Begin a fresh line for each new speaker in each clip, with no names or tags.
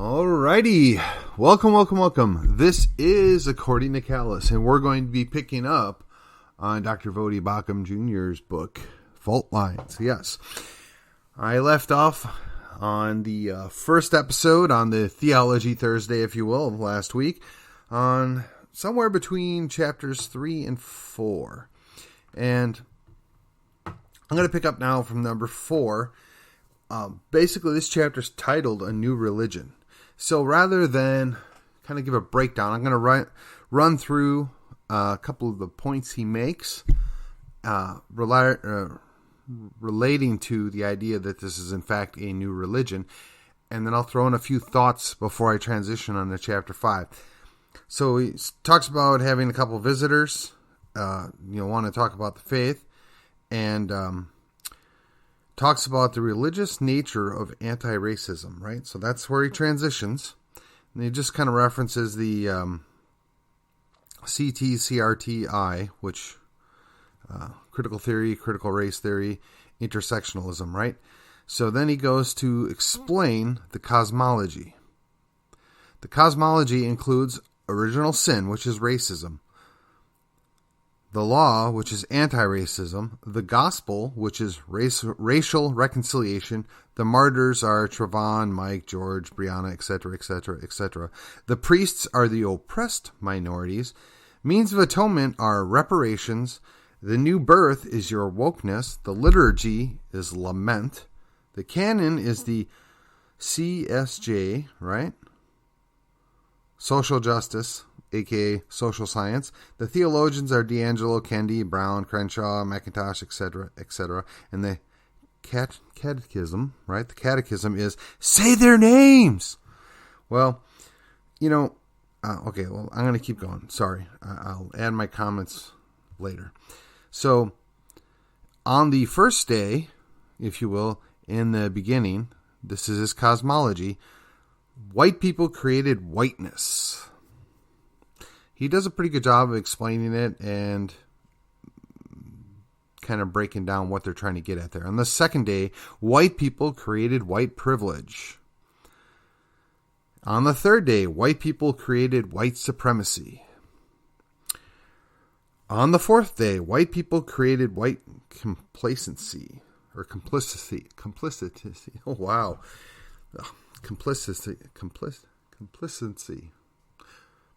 Alrighty, welcome. This is According to Callus, and we're going to be picking up on Dr. Vodi Bakum Jr.'s book, Fault Lines. Yes, I left off on the first episode on the Theology Thursday, if you will, of last week, on somewhere between chapters 3 and 4. And I'm going to pick up now from number 4. Basically, this chapter is titled A New Religion. So rather than kind of give a breakdown, I'm going to run through a couple of the points he makes relating to the idea that this is in fact a new religion. And then I'll throw in a few thoughts before I transition on to chapter 5. So he talks about having a couple of visitors, want to talk about the faith, and talks about the religious nature of anti-racism, right? So that's where he transitions. And he just kind of references the CRTI, which critical theory, critical race theory, intersectionalism, right? So then he goes to explain the cosmology. The cosmology includes original sin, which is racism, the law, which is anti-racism, the gospel, which is racial reconciliation. The martyrs are Trevon, Mike, George, Brianna, etc., etc., etc. The priests are the oppressed minorities. Means of atonement are reparations. The new birth is your wokeness. The liturgy is lament. The canon is the CSJ, right? Social justice, aka social science. The theologians are D'Angelo, Kendi, Brown, Crenshaw, McIntosh, etc., etc. And the catechism, right? The catechism is say their names. Well, okay, well, I'm going to keep going. Sorry. I'll add my comments later. So, on the first day, if you will, in the beginning, this is his cosmology, white people created whiteness. He does a pretty good job of explaining it and kind of breaking down what they're trying to get at there. On the second day, white people created white privilege. On the third day, white people created white supremacy. On the fourth day, white people created white complacency or complicity. Oh, wow. Complicity.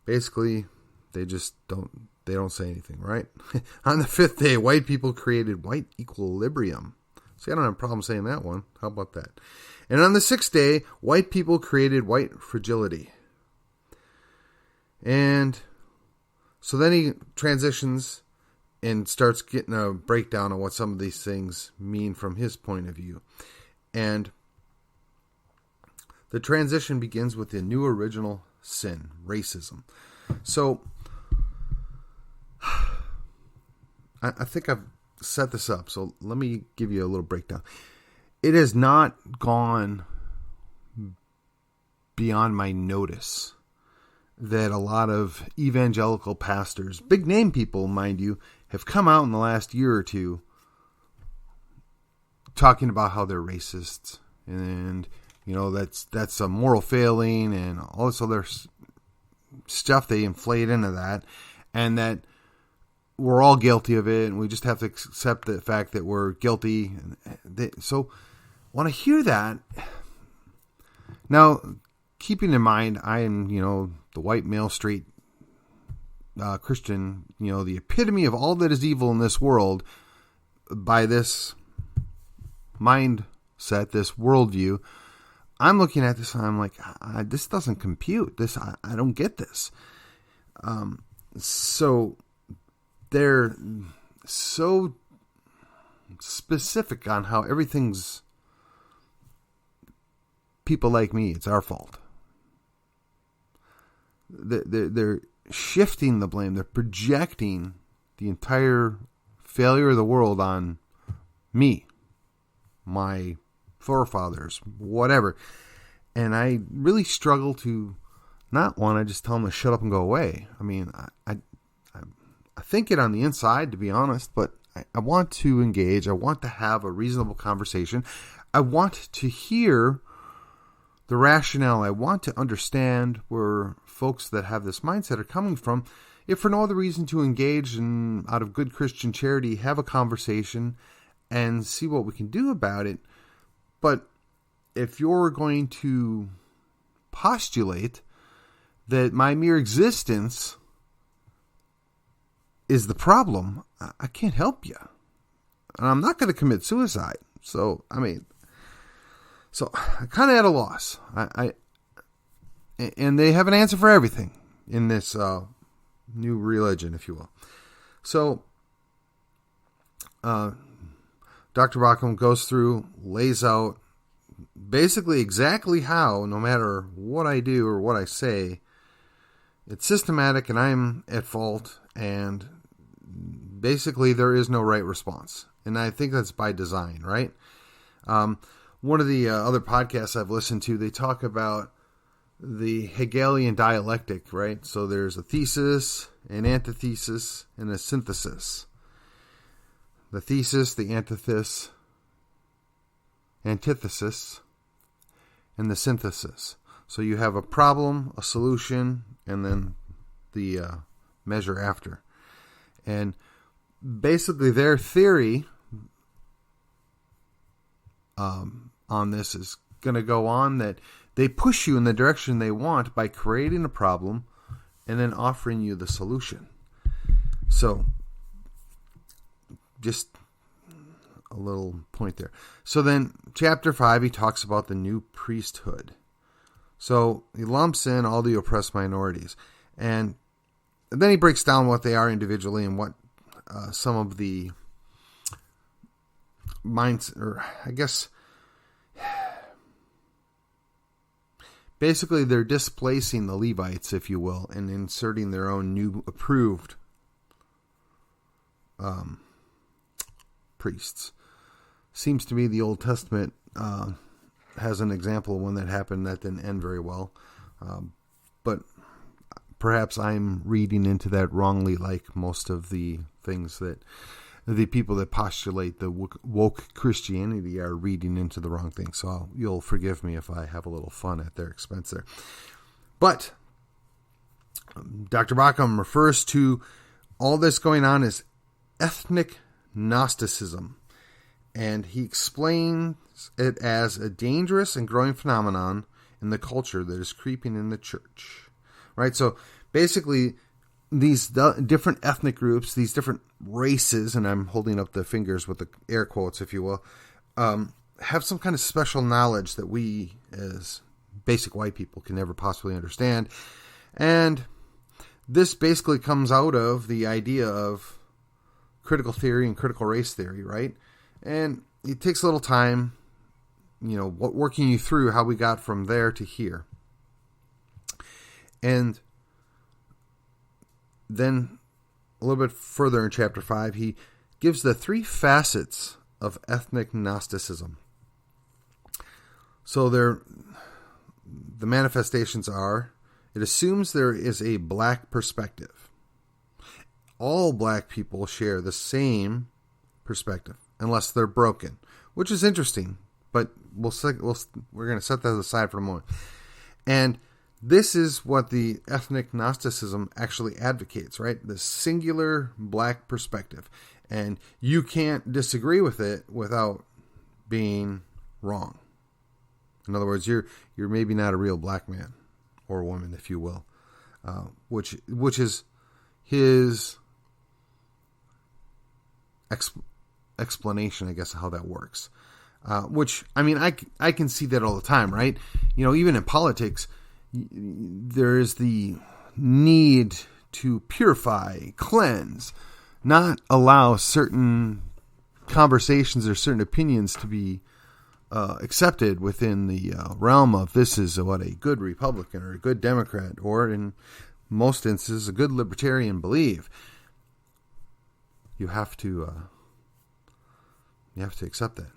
Basically, they don't say anything, right? On the fifth day, white people created white equilibrium. See, I don't have a problem saying that one. How about that? And on the sixth day, white people created white fragility. And so then he transitions and starts getting a breakdown of what some of these things mean from his point of view. And the transition begins with the new original sin, racism. So, I think I've set this up, so let me give you a little breakdown. It has not gone beyond my notice that a lot of evangelical pastors, big name people, mind you, have come out in the last year or two talking about how they're racists and that's a moral failing and all this other stuff they inflate into that, and that we're all guilty of it, and we just have to accept the fact that we're guilty. So when I hear that, now keeping in mind, I am, the white male straight Christian, the epitome of all that is evil in this world by this mindset, this worldview. I'm looking at this and I'm like, this doesn't compute. I don't get this. So they're so specific on how everything's people like me. It's our fault. They're shifting the blame. They're projecting the entire failure of the world on me, my forefathers, whatever. And I really struggle to not want to just tell them to shut up and go away. I mean, I think it on the inside, to be honest, but I want to engage. I want to have a reasonable conversation. I want to hear the rationale I want to understand where folks that have this mindset are coming from, if for no other reason to engage and out of good Christian charity, have a conversation and see what we can do about it. But if you're going to postulate that my mere existence is the problem, I can't help you. And I'm not going to commit suicide. So I'm kind of at a loss. And they have an answer for everything in this new religion, if you will. So, Dr. Bauckham goes through, lays out basically exactly how, no matter what I do or what I say, it's systematic and I'm at fault, and basically there is no right response. And I think that's by design, right? One of the other podcasts I've listened to, they talk about the Hegelian dialectic, right? So there's a thesis, an antithesis, and a synthesis. The thesis, the antithesis, and the synthesis. So you have a problem, a solution, and then the measure after. And basically their theory on this is going to go on that they push you in the direction they want by creating a problem and then offering you the solution. So, just a little point there. So then, chapter 5, he talks about the new priesthood. So, he lumps in all the oppressed minorities. And then he breaks down what they are individually and what some of the minds, or I guess, basically they're displacing the Levites, if you will, and inserting their own new approved priests. Seems to me the Old Testament has an example of one that happened that didn't end very well. But perhaps I'm reading into that wrongly, like most of the things that the people that postulate the woke Christianity are reading into the wrong thing. So you'll forgive me if I have a little fun at their expense there. But Dr. Bauckham refers to all this going on as ethnic Gnosticism. And he explains it as a dangerous and growing phenomenon in the culture that is creeping in the church. Right? So basically, these different ethnic groups, these different races, and I'm holding up the fingers with the air quotes, if you will, have some kind of special knowledge that we as basic white people can never possibly understand. And this basically comes out of the idea of critical theory and critical race theory, right? And it takes a little time, working you through how we got from there to here. And then a little bit further in chapter 5, he gives the 3 facets of ethnic Gnosticism. So the manifestations are, it assumes there is a black perspective. All black people share the same perspective, unless they're broken, which is interesting, but we're going to set that aside for a moment. And this is what the ethnic Gnosticism actually advocates, right? The singular black perspective. And you can't disagree with it without being wrong. In other words, you're maybe not a real black man or woman, if you will, which is his explanation, I guess, of how that works. I can see that all the time, right? Even in politics, there is the need to purify, cleanse, not allow certain conversations or certain opinions to be accepted within the realm of this is what a good Republican or a good Democrat, or in most instances, a good libertarian believe. You have to accept that.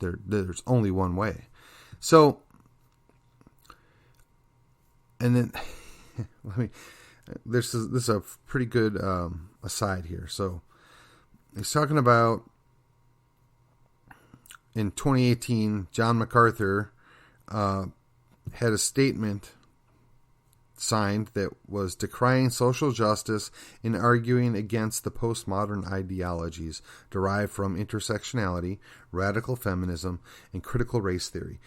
There's only one way. So, and then this is a pretty good aside here. So he's talking about in 2018, John MacArthur had a statement signed that was decrying social justice and arguing against the postmodern ideologies derived from intersectionality, radical feminism, and critical race theory.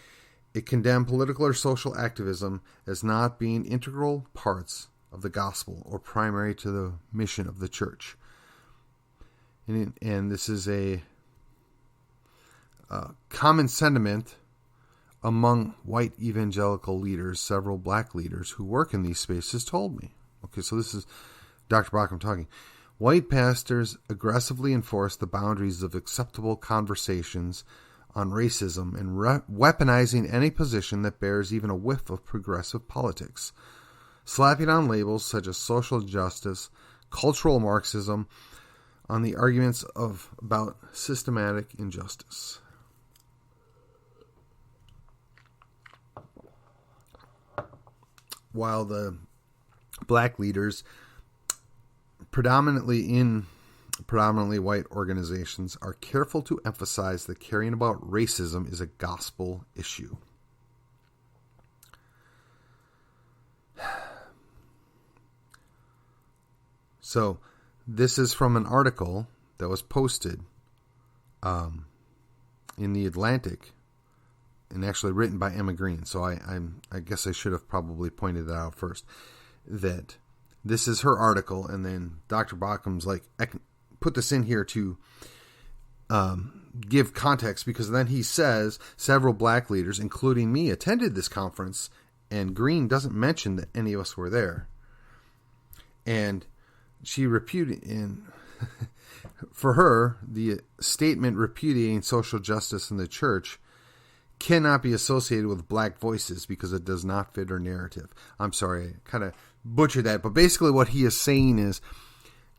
It condemned political or social activism as not being integral parts of the gospel or primary to the mission of the church. And this is a common sentiment among white evangelical leaders. Several black leaders who work in these spaces told me. Okay, so this is Dr. Bauckham talking. White pastors aggressively enforce the boundaries of acceptable conversations on racism and weaponizing any position that bears even a whiff of progressive politics, slapping on labels such as social justice, cultural Marxism, on the arguments about systematic injustice. While the black leaders, predominantly white organizations, are careful to emphasize that caring about racism is a gospel issue. So, this is from an article that was posted in the Atlantic, and actually written by Emma Green. So I guess I should have probably pointed that out first. That this is her article, and then Dr. Baukham's like, I can put this in here to give context, because then he says several black leaders, including me, attended this conference, and Green doesn't mention that any of us were there. And she and for her, the statement repudiating social justice in the church cannot be associated with black voices because it does not fit her narrative. I'm sorry, I kind of butchered that. But basically what he is saying is,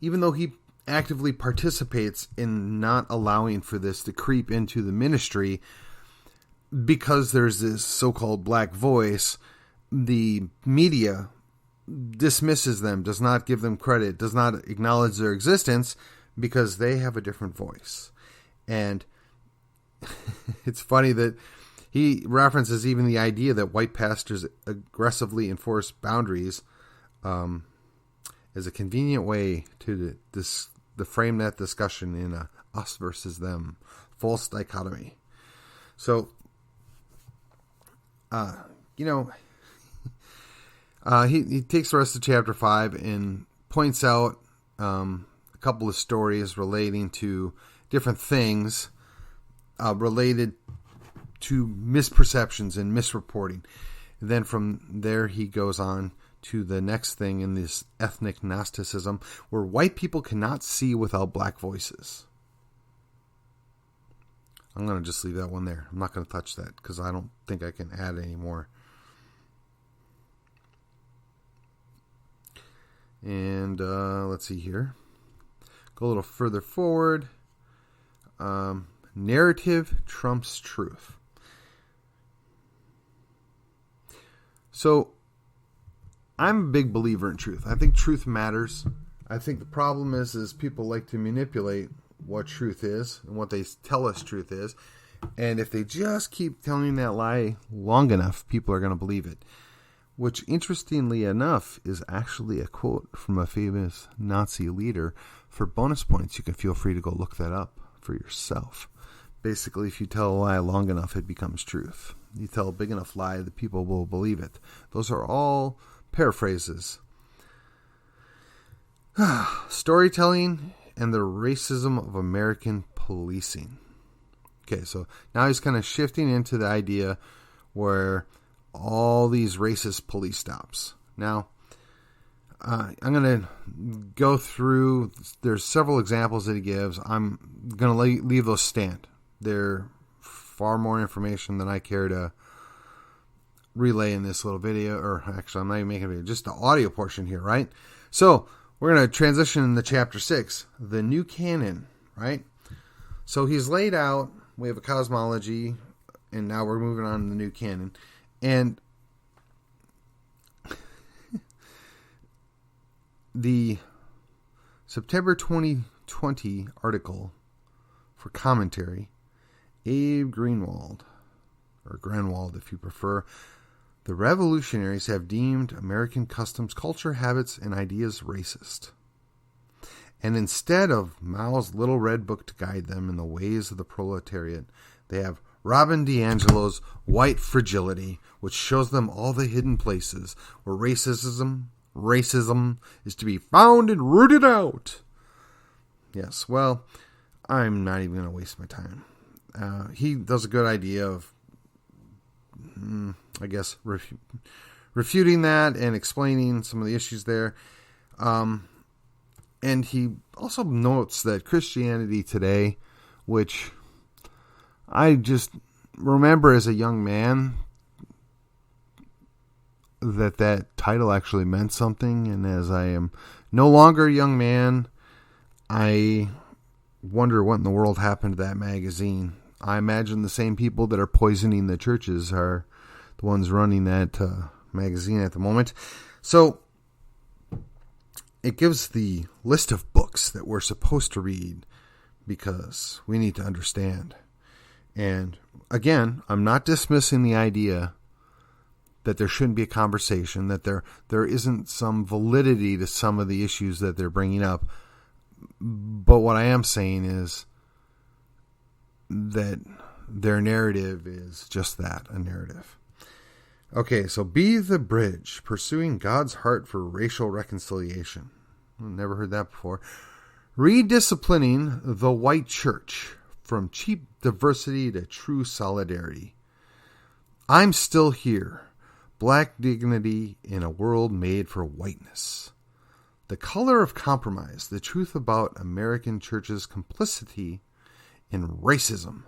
even though he actively participates in not allowing for this to creep into the ministry, because there's this so-called black voice, the media dismisses them, does not give them credit, does not acknowledge their existence because they have a different voice. And it's funny that he references even the idea that white pastors aggressively enforce boundaries as a convenient way to frame that discussion in a us versus them false dichotomy. So, he takes the rest of chapter 5 and points out a couple of stories relating to different things related to misperceptions and misreporting. And then from there he goes on to the next thing in this ethnic Gnosticism, where white people cannot see without black voices. I'm going to just leave that one there. I'm not going to touch that because I don't think I can add any more. And let's see here. Go a little further forward. Narrative trumps truth. So, I'm a big believer in truth. I think truth matters. I think the problem is people like to manipulate what truth is and what they tell us truth is. And if they just keep telling that lie long enough, people are going to believe it. Which, interestingly enough, is actually a quote from a famous Nazi leader. For bonus points, you can feel free to go look that up for yourself. Basically, if you tell a lie long enough, it becomes truth. You tell a big enough lie, the people will believe it. Those are all paraphrases. Storytelling and the racism of American policing. Okay, so now he's kind of shifting into the idea where all these racist police stops. Now, I'm going to go through, there's several examples that he gives. I'm going to leave those stand. They're far more information than I care to relay in this little video, or actually I'm not even making a video, just the audio portion here, right? So we're going to transition into chapter 6, the new canon, right? So he's laid out, we have a cosmology, and now we're moving on to the new canon. And the September 2020 article for commentary, Abe Greenwald, or Grenwald if you prefer, the revolutionaries have deemed American customs, culture, habits, and ideas racist. And instead of Mao's little red book to guide them in the ways of the proletariat, they have Robin DiAngelo's White Fragility, which shows them all the hidden places where racism is to be found and rooted out. Yes, well, I'm not even going to waste my time. He does a good idea of, I guess, refuting that and explaining some of the issues there. And he also notes that Christianity Today, which I just remember as a young man that title actually meant something. And as I am no longer a young man, I wonder what in the world happened to that magazine. I imagine the same people that are poisoning the churches are the ones running that magazine at the moment. So it gives the list of books that we're supposed to read because we need to understand. And again, I'm not dismissing the idea that there shouldn't be a conversation, that there isn't some validity to some of the issues that they're bringing up. But what I am saying is that their narrative is just that, a narrative. Okay, so Be the Bridge, Pursuing God's Heart for Racial Reconciliation. I've never heard that before. Redisciplining the White Church, From Cheap Diversity to True Solidarity. I'm Still Here, Black Dignity in a World Made for Whiteness. The Color of Compromise, The Truth About American Church's Complicity in Racism.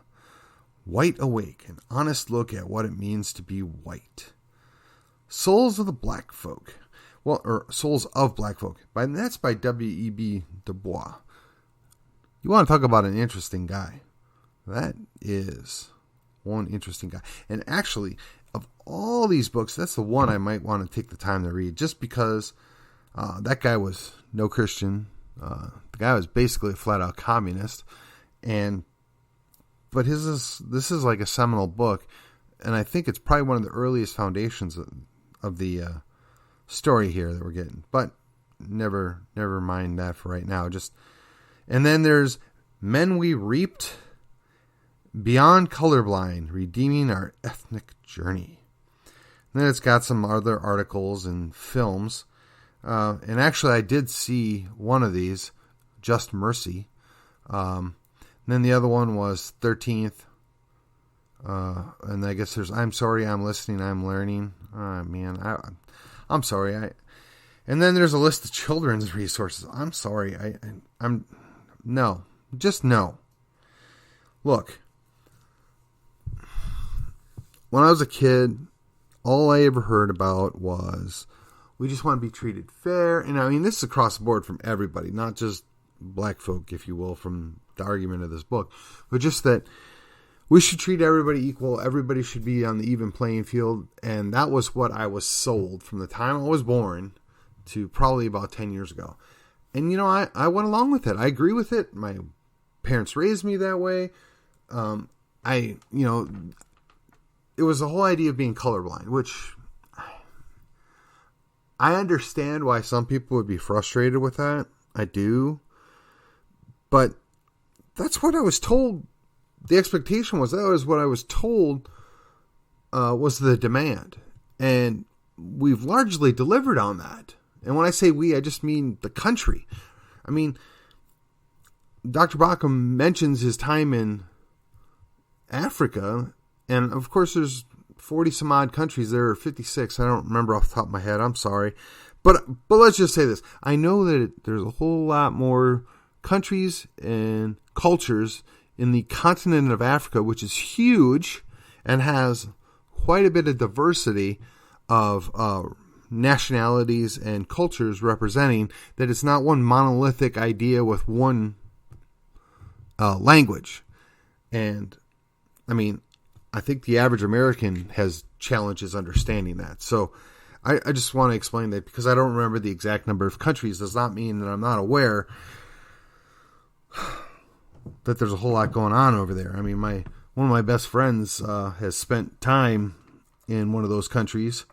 White Awake, An Honest Look at What It Means to Be White. Souls of the Black Folk. Well, or Souls of Black Folk. That's by W.E.B. Du Bois. You want to talk about an interesting guy. That is one interesting guy. And actually, of all these books, that's the one I might want to take the time to read, just because that guy was no Christian. The guy was basically a flat-out communist. But this is like a seminal book, and I think it's probably one of the earliest foundations of the story here that we're getting. But never mind that for right now. And then there's Men We Reaped, Beyond Colorblind, Redeeming Our Ethnic Journey. And then it's got some other articles and films. And actually, I did see one of these, Just Mercy. And then the other one was 13th. And I guess there's I'm Sorry, I'm Listening, I'm Learning. Man, I'm sorry. And then there's a list of children's resources. I'm sorry. I'm no. Just no. Look. When I was a kid, all I ever heard about was we just want to be treated fair. And I mean, this is across the board from everybody, not just black folk, if you will, from the argument of this book, but just that we should treat everybody equal. Everybody should be on the even playing field. And that was what I was sold from the time I was born to probably about 10 years ago. And, I went along with it. I agree with it. My parents raised me that way. It was the whole idea of being colorblind, which I understand why some people would be frustrated with that. I do. But that's what I was told. The expectation was that was what I was told was the demand. And we've largely delivered on that. And when I say we, I just mean the country. I mean, Dr. Bauckham mentions his time in Africa. And of course, there's 40 some odd countries. There are 56. I don't remember off the top of my head. I'm sorry. But let's just say this. I know that there's a whole lot more countries and cultures in the continent of Africa, which is huge and has quite a bit of diversity of nationalities and cultures representing, that it's not one monolithic idea with one language. And I mean, I think the average American has challenges understanding that. So I just want to explain that because I don't remember the exact number of countries does not mean that I'm not aware that there's a whole lot going on over there. I mean, my one of my best friends has spent time in one of those countries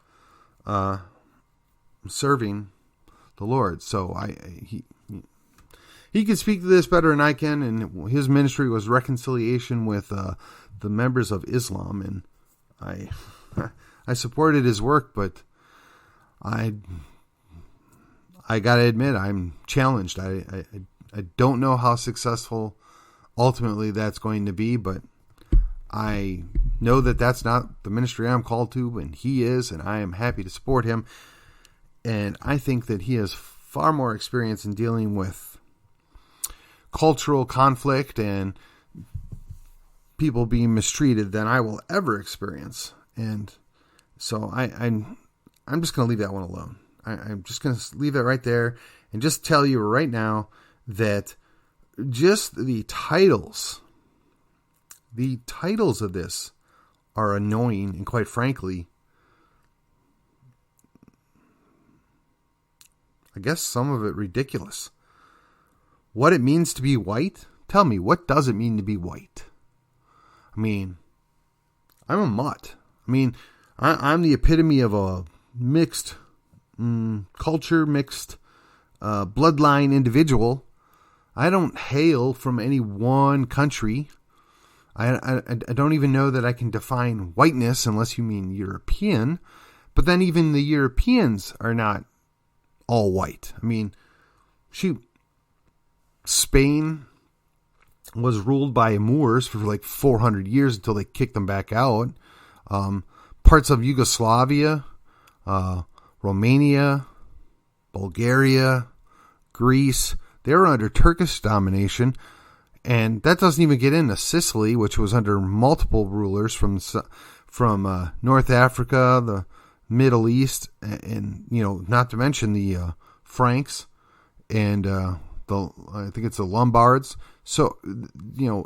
serving the Lord. So he can speak to this better than I can, and his ministry was reconciliation with the members of Islam, and I supported his work, but I gotta admit I'm challenged. I don't know how successful ultimately that's going to be, but I know that that's not the ministry I'm called to, and he is, and I am happy to support him. And I think that he has far more experience in dealing with cultural conflict and people being mistreated than I will ever experience. And so I'm just going to leave that one alone. I'm just going to leave that right there and just tell you right now that just the titles of this are annoying and, quite frankly, I guess some of it ridiculous. What it means to be white? Tell me, what does it mean to be white? I mean, I'm a mutt. I mean, I'm the epitome of a mixed culture, mixed bloodline individual. I don't hail from any one country. I don't even know that I can define whiteness unless you mean European. But then even the Europeans are not all white. I mean, Spain was ruled by Moors for like 400 years until they kicked them back out. Parts of Yugoslavia, Romania, Bulgaria, Greece, they were under Turkish domination. And that doesn't even get into Sicily, which was under multiple rulers from North Africa, the Middle East, and not to mention the Franks and I think it's the Lombards. So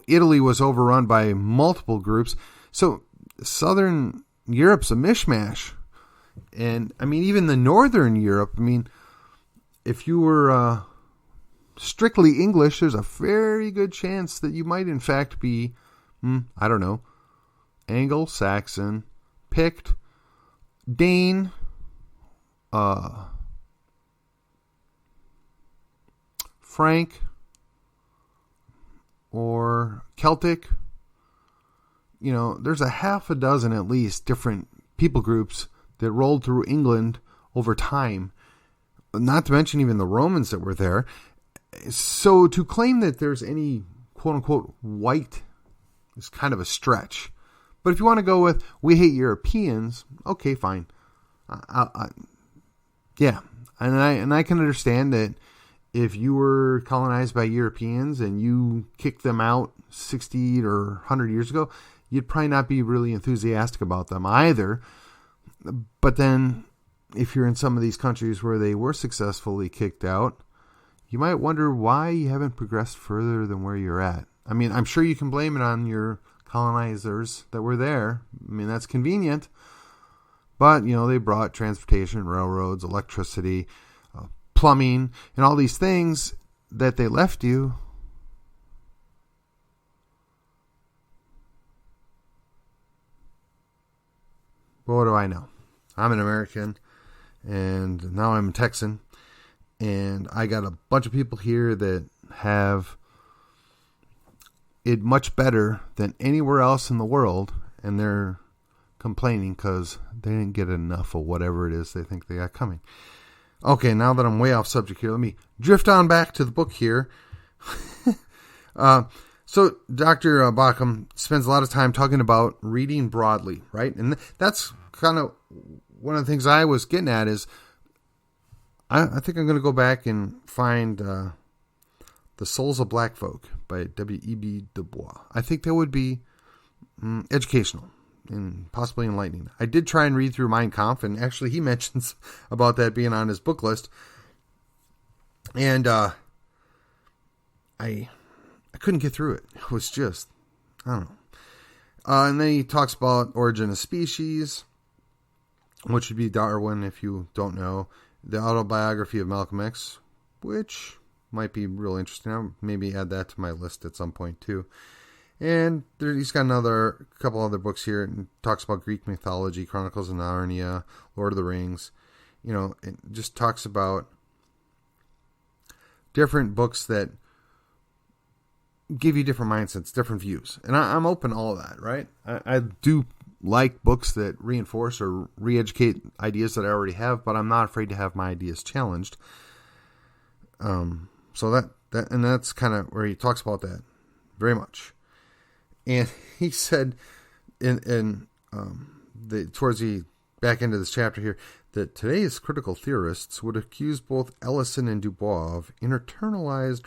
Italy was overrun by multiple groups. So Southern Europe's a mishmash, and I mean even the Northern Europe. I mean, if you were strictly English, there's a very good chance that you might in fact be, I don't know, Anglo-Saxon, Pict, Dane, Frank, or Celtic. There's a half a dozen at least different people groups that rolled through England over time, not to mention even the Romans that were there. So to claim that there's any quote-unquote white is kind of a stretch. But if you want to go with, we hate Europeans, okay, fine. Yeah, and I can understand that if you were colonized by Europeans and you kicked them out 60 or 100 years ago, you'd probably not be really enthusiastic about them either. But then if you're in some of these countries where they were successfully kicked out, you might wonder why you haven't progressed further than where you're at. I mean, I'm sure you can blame it on your colonizers that were there. I mean, that's convenient. But, they brought transportation, railroads, electricity, plumbing, and all these things that they left you. But what do I know? I'm an American, and now I'm a Texan, and I got a bunch of people here that have it much better than anywhere else in the world, and they're complaining because they didn't get enough of whatever it is they think they got coming. Okay, now that I'm way off subject here, let me drift on back to the book here. So Dr. Bauckham spends a lot of time talking about reading broadly, right? And that's kind of one of the things I was getting at is I think I'm going to go back and find The Souls of Black Folk by W.E.B. Du Bois. I think that would be educational and possibly enlightening. I did try and read through Mein Kampf, and actually he mentions about that being on his book list. And I couldn't get through it. It was just, I don't know. And then he talks about Origin of Species, which would be Darwin, if you don't know. The autobiography of Malcolm X, which might be real interesting. I'll maybe add that to my list at some point too. And he's got a couple other books here, and talks about Greek mythology, Chronicles of Narnia, Lord of the Rings. It just talks about different books that give you different mindsets, different views. And I'm open to all of that, right? I do like books that reinforce or re-educate ideas that I already have, but I'm not afraid to have my ideas challenged. So that's kind of where he talks about that very much. And he said towards the back end of this chapter here, that today's critical theorists would accuse both Ellison and Dubois of internalized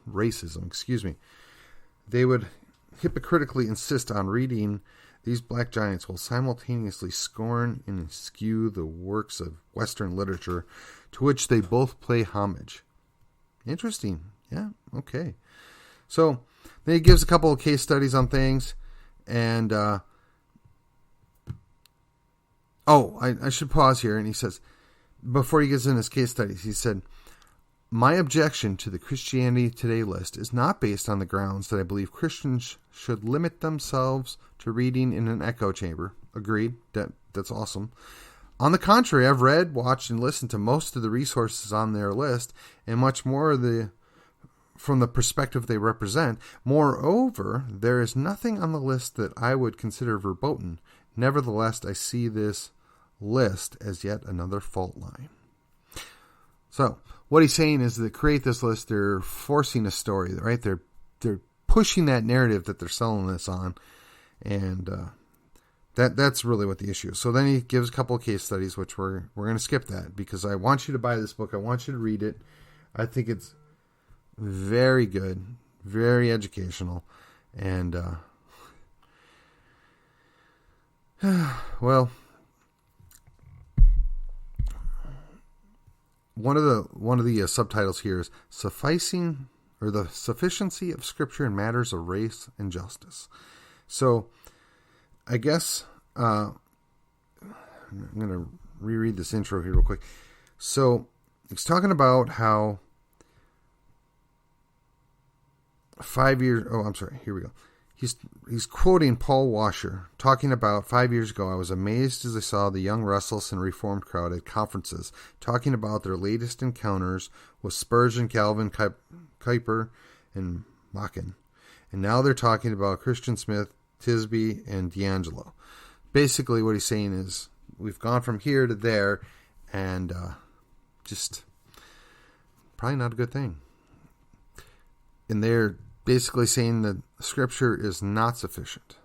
racism. They would hypocritically insist on reading these black giants while simultaneously scorn and eschew the works of Western literature to which they both pay homage. Interesting. Yeah, okay. So then he gives a couple of case studies on things, and I should pause here. And he says, before he gets in his case studies, he said, my objection to the Christianity Today list is not based on the grounds that I believe Christians should limit themselves to reading in an echo chamber. Agreed. That's awesome. On the contrary, I've read, watched, and listened to most of the resources on their list, and much more from the perspective they represent. Moreover, there is nothing on the list that I would consider verboten. Nevertheless, I see this list as yet another fault line. So, what he's saying is that to create this list, they're forcing a story, right? They're pushing that narrative that they're selling this on, and that's really what the issue is. So then he gives a couple of case studies, which we're going to skip that because I want you to buy this book. I want you to read it. I think it's very good, very educational, and well, one of the subtitles here is sufficing, or the sufficiency of Scripture in matters of race and justice. So, I guess I'm going to reread this intro here real quick. So, he's talking about how 5 years. Oh, I'm sorry. Here we go. He's quoting Paul Washer, talking about 5 years ago, I was amazed as I saw the young, restless, and reformed crowd at conferences, talking about their latest encounters with Spurgeon, Calvin, Kuyper, and Machen. And now they're talking about Christian Smith, Tisby, and D'Angelo. Basically, what he's saying is, we've gone from here to there, and just probably not a good thing. And they're basically saying that Scripture is not sufficient.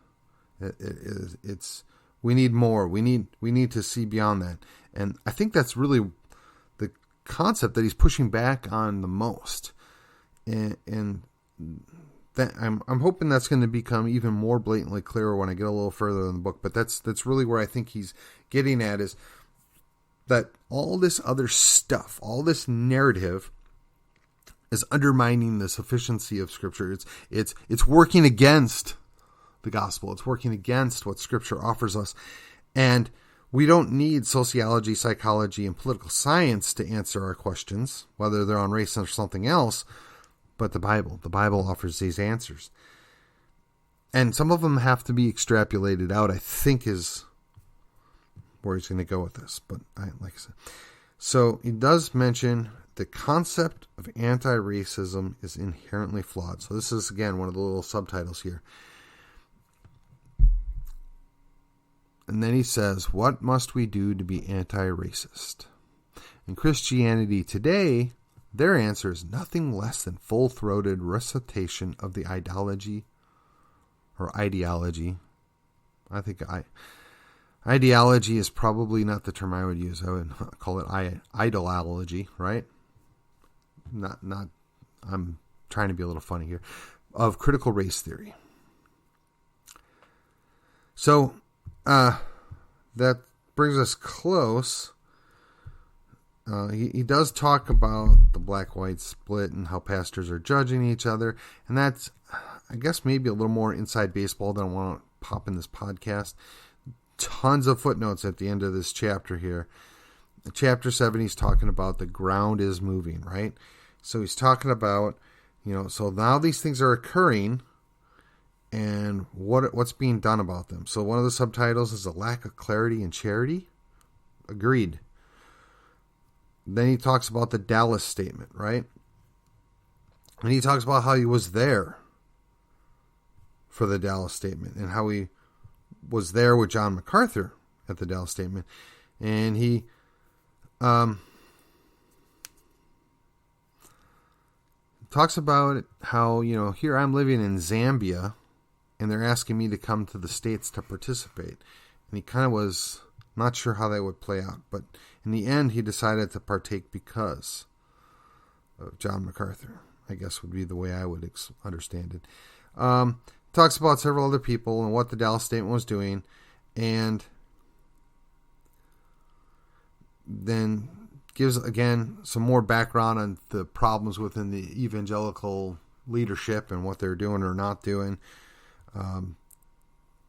It's we need more. We need to see beyond that. And I think that's really the concept that he's pushing back on the most. And that I'm hoping that's going to become even more blatantly clearer when I get a little further in the book. But that's really where I think he's getting at, is that all this other stuff, all this narrative, is undermining the sufficiency of Scripture. It's working against the gospel. It's working against what Scripture offers us. And we don't need sociology, psychology, and political science to answer our questions, whether they're on race or something else, but the Bible offers these answers. And some of them have to be extrapolated out, I think, is where he's going to go with this. But like I said, so he does mention the concept of anti-racism is inherently flawed. So this is, again, one of the little subtitles here. And then he says, what must we do to be anti-racist? In Christianity Today, their answer is nothing less than full-throated recitation of the ideology. I think ideology is probably not the term I would use. I would call it ideology, right? Not. I'm trying to be a little funny here. Of critical race theory. So that brings us close. He does talk about the black-white split and how pastors are judging each other, and that's, I guess, maybe a little more inside baseball than I want to pop in this podcast. Tons of footnotes at the end of this chapter here. Chapter 7, he's talking about the ground is moving, right? So he's talking about, so now these things are occurring, and what's being done about them. So one of the subtitles is a lack of clarity and charity. Agreed. Then he talks about the Dallas Statement, right? And he talks about how he was there for the Dallas Statement and how he was there with John MacArthur at the Dallas Statement. And he talks about how, here I'm living in Zambia and they're asking me to come to the States to participate. And he kind of was not sure how that would play out. But in the end, he decided to partake because of John MacArthur, I guess would be the way I would understand it. Talks about several other people and what the Dallas Statement was doing. And then gives, again, some more background on the problems within the evangelical leadership and what they're doing or not doing.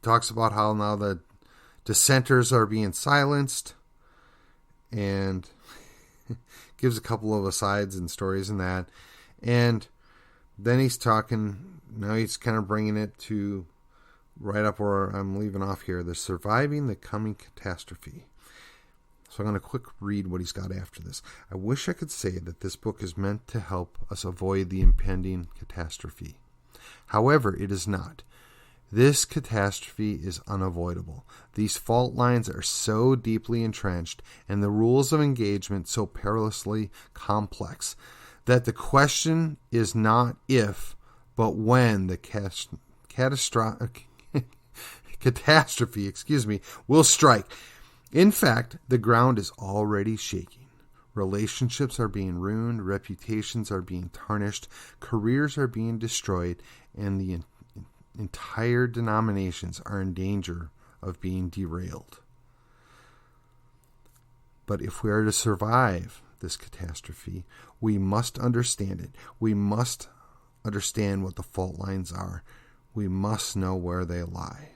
Talks about how now the dissenters are being silenced, and gives a couple of asides and stories in that. And then he's talking, now he's kind of bringing it to right up where I'm leaving off here, the surviving the coming catastrophe. So I'm going to quick read what he's got after this. I wish I could say that this book is meant to help us avoid the impending catastrophe. However, it is not. This catastrophe is unavoidable. These fault lines are so deeply entrenched and the rules of engagement so perilously complex that the question is not if, but when the catastrophe will strike. In fact, the ground is already shaking. Relationships are being ruined, reputations are being tarnished, careers are being destroyed, and the entire denominations are in danger of being derailed. But if we are to survive this catastrophe, we must understand it. We must understand what the fault lines are. We must know where they lie.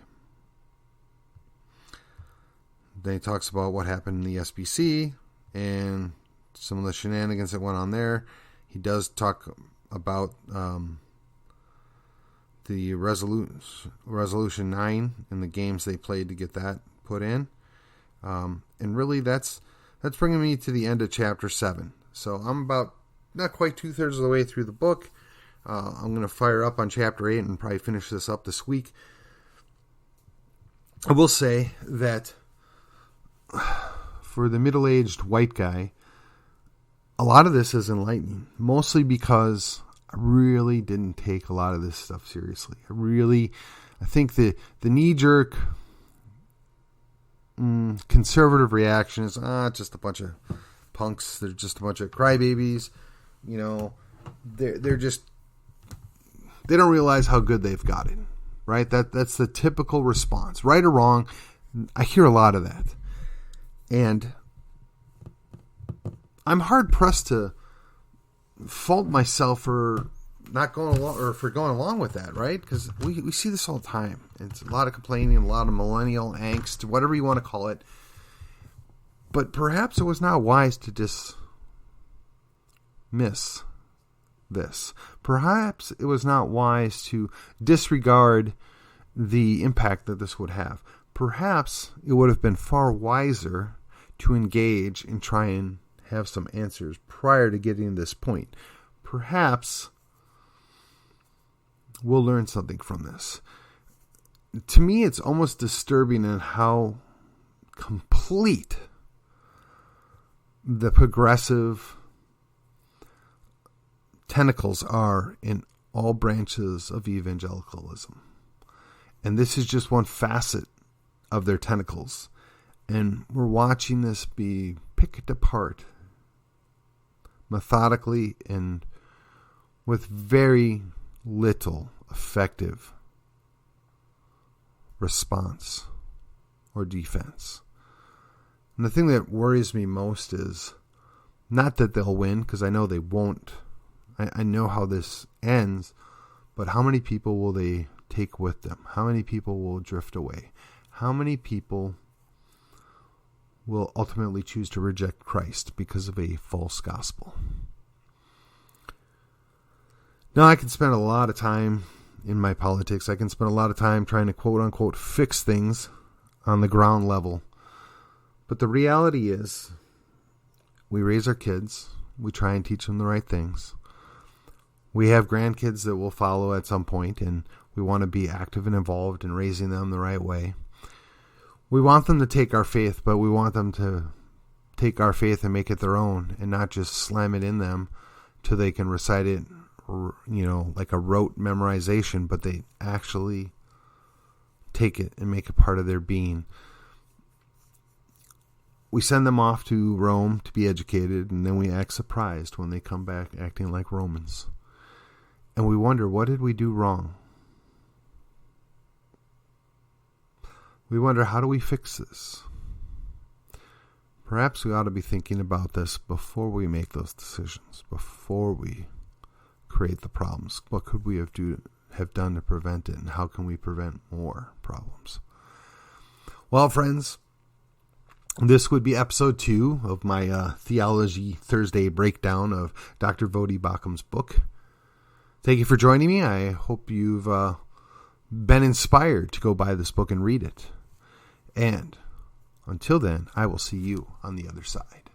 Then he talks about what happened in the SBC and some of the shenanigans that went on there. He does talk about the Resolution 9 and the games they played to get that put in. And really that's bringing me to the end of chapter 7. So I'm about not quite 2/3 of the way through the book. I'm going to fire up on chapter 8 and probably finish this up this week. I will say that for the middle-aged white guy, a lot of this is enlightening, mostly because I really didn't take a lot of this stuff seriously. I think the knee-jerk conservative reaction is, just a bunch of punks. They're just a bunch of crybabies. They're just, they don't realize how good they've got it, right? That's the typical response, right or wrong. I hear a lot of that. And I'm hard pressed to fault myself for not going along or for going along with that, right? Because we see this all the time. It's a lot of complaining, a lot of millennial angst, whatever you want to call it. But perhaps it was not wise to dismiss this. Perhaps it was not wise to disregard the impact that this would have. Perhaps it would have been far wiser to engage and try and have some answers prior to getting to this point. Perhaps we'll learn something from this. To me, it's almost disturbing in how complete the progressive tentacles are in all branches of evangelicalism. And this is just one facet of their tentacles. And we're watching this be picked apart methodically and with very little effective response or defense. And the thing that worries me most is not that they'll win, because I know they won't. I know how this ends, but how many people will they take with them? How many people will drift away? How many people will ultimately choose to reject Christ because of a false gospel? Now, I could spend a lot of time in my politics. I can spend a lot of time trying to quote unquote fix things on the ground level. But the reality is, we raise our kids. We try and teach them the right things. We have grandkids that will follow at some point, and we want to be active and involved in raising them the right way. We want them to take our faith, but we want them to take our faith and make it their own and not just slam it in them till they can recite it, like a rote memorization, but they actually take it and make it part of their being. We send them off to Rome to be educated, and then we act surprised when they come back acting like Romans. And we wonder, what did we do wrong? We wonder, how do we fix this? Perhaps we ought to be thinking about this before we make those decisions, before we create the problems. What could we have done to prevent it, and how can we prevent more problems? Well, friends, this would be episode 2 of my Theology Thursday breakdown of Dr. Voddie Baucham's book. Thank you for joining me. I hope you've been inspired to go buy this book and read it. And until then, I will see you on the other side.